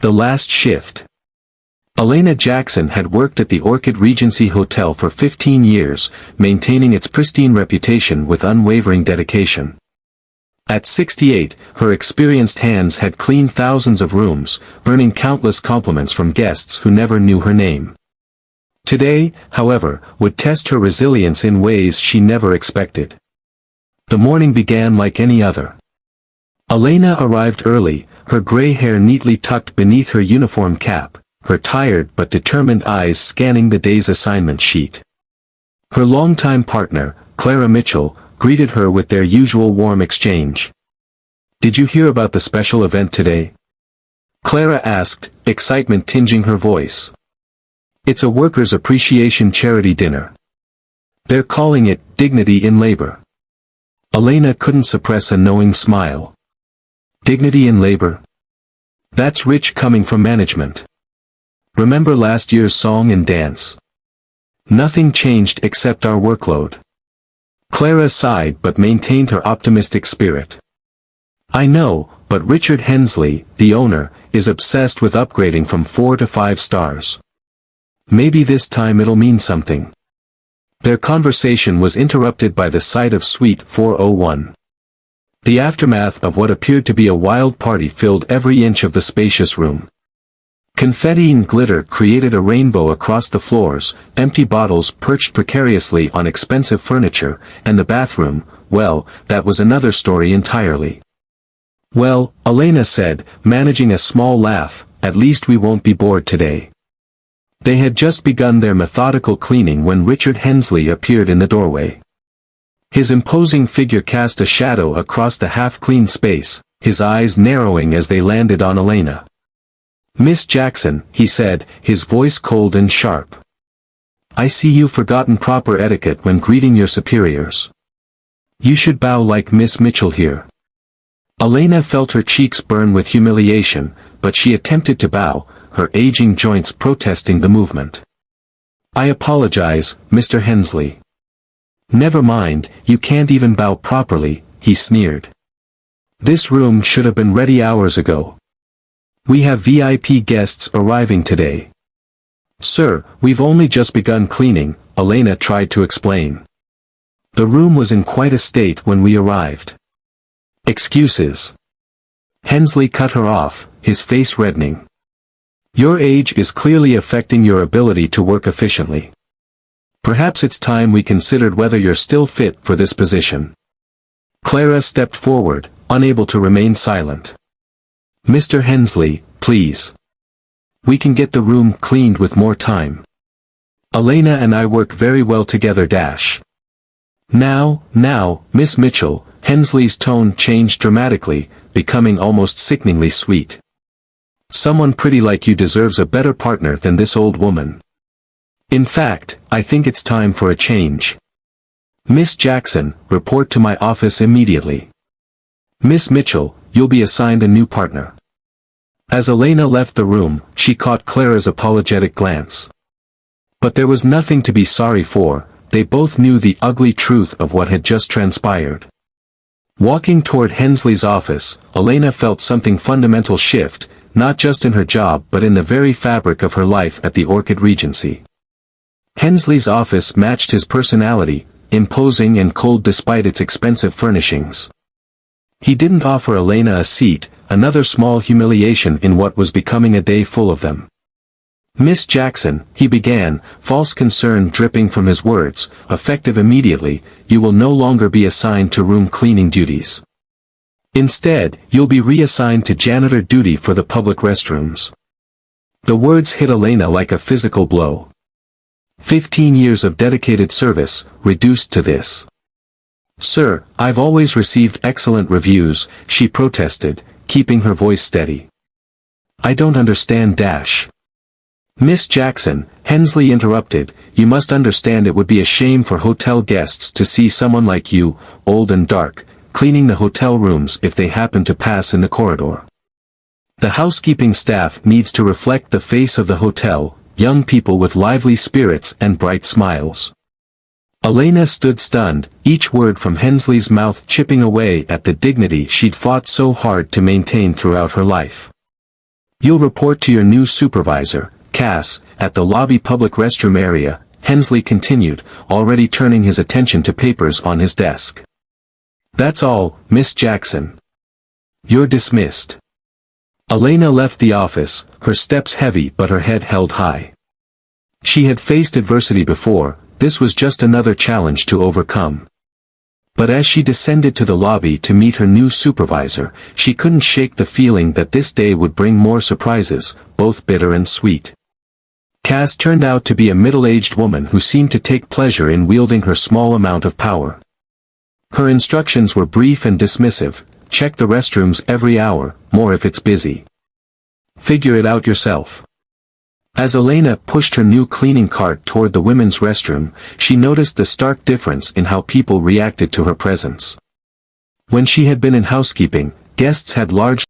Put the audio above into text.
The last shift. Elena Jackson had worked at the Orchid Regency Hotel for 15 years, maintaining its pristine reputation with unwavering dedication. At 68, her experienced hands had cleaned thousands of rooms, earning countless compliments from guests who never knew her name. Today, however, would test her resilience in ways she never expected. The morning began like any other. Elena arrived early, her gray hair neatly tucked beneath her uniform cap, her tired but determined eyes scanning the day's assignment sheet. Her longtime partner, Clara Mitchell, greeted her with their usual warm exchange. "Did you hear about the special event today?" Clara asked, excitement tinging her voice. "It's a workers' appreciation charity dinner. They're calling it Dignity in Labor." Elena couldn't suppress a knowing smile. Dignity in labor? That's rich coming from management. Remember last year's song and dance? Nothing changed except our workload. Clara sighed but maintained her optimistic spirit. "I know, but Richard Hensley, the owner, is obsessed with upgrading from 4 to 5 stars. Maybe this time it'll mean something." Their conversation was interrupted by the sight of Suite 401. The aftermath of what appeared to be a wild party filled every inch of the spacious room. Confetti and glitter created a rainbow across the floors, empty bottles perched precariously on expensive furniture, and the bathroom, well, that was another story entirely. "Well," Elena said, managing a small laugh, "at least we won't be bored today." They had just begun their methodical cleaning when Richard Hensley appeared in the doorway. His imposing figure cast a shadow across the half-cleaned space, his eyes narrowing as they landed on Elena. "Miss Jackson," he said, his voice cold and sharp. "I see you've forgotten proper etiquette when greeting your superiors. You should bow like Miss Mitchell here." Elena felt her cheeks burn with humiliation, but she attempted to bow, her aging joints protesting the movement. "I apologize, Mr. Hensley." "Never mind, you can't even bow properly," he sneered. "This room should have been ready hours ago. We have VIP guests arriving today." "Sir, we've only just begun cleaning," Elena tried to explain. "The room was in quite a state when we arrived." "Excuses." Hensley cut her off, his face reddening. "Your age is clearly affecting your ability to work efficiently. Perhaps it's time we considered whether you're still fit for this position." Clara stepped forward, unable to remain silent. "Mr. Hensley, please. We can get the room cleaned with more time. Elena and I work very well together. Now, Miss Mitchell," Hensley's tone changed dramatically, becoming almost sickeningly sweet. "Someone pretty like you deserves a better partner than this old woman. In fact, I think it's time for a change. Miss Jackson, report to my office immediately. Miss Mitchell, you'll be assigned a new partner." As Elena left the room, she caught Clara's apologetic glance. But there was nothing to be sorry for, they both knew the ugly truth of what had just transpired. Walking toward Hensley's office, Elena felt something fundamental shift, not just in her job but in the very fabric of her life at the Orchid Regency. Hensley's office matched his personality, imposing and cold despite its expensive furnishings. He didn't offer Elena a seat, another small humiliation in what was becoming a day full of them. "Miss Jackson," he began, false concern dripping from his words, "effective immediately, you will no longer be assigned to room cleaning duties. Instead, you'll be reassigned to janitor duty for the public restrooms." The words hit Elena like a physical blow. 15 years of dedicated service, reduced to this. "Sir, I've always received excellent reviews," she protested, keeping her voice steady. "I don't understand. Miss Jackson," Hensley interrupted, "you must understand it would be a shame for hotel guests to see someone like you, old and dark, cleaning the hotel rooms if they happen to pass in the corridor. The housekeeping staff needs to reflect the face of the hotel, young people with lively spirits and bright smiles." Elena stood stunned, each word from Hensley's mouth chipping away at the dignity she'd fought so hard to maintain throughout her life. You'll report to your new supervisor, Cass, at the lobby public restroom area, Hensley continued, already turning his attention to papers on his desk. That's all, Miss Jackson. You're dismissed. Elena left the office, her steps heavy but her head held high. She had faced adversity before, this was just another challenge to overcome. But as she descended to the lobby to meet her new supervisor, she couldn't shake the feeling that this day would bring more surprises, both bitter and sweet. Cass turned out to be a middle-aged woman who seemed to take pleasure in wielding her small amount of power. Her instructions were brief and dismissive: check the restrooms every hour, more if it's busy. Figure it out yourself. As Elena pushed her new cleaning cart toward the women's restroom, she noticed the stark difference in how people reacted to her presence. When she had been in housekeeping, guests had large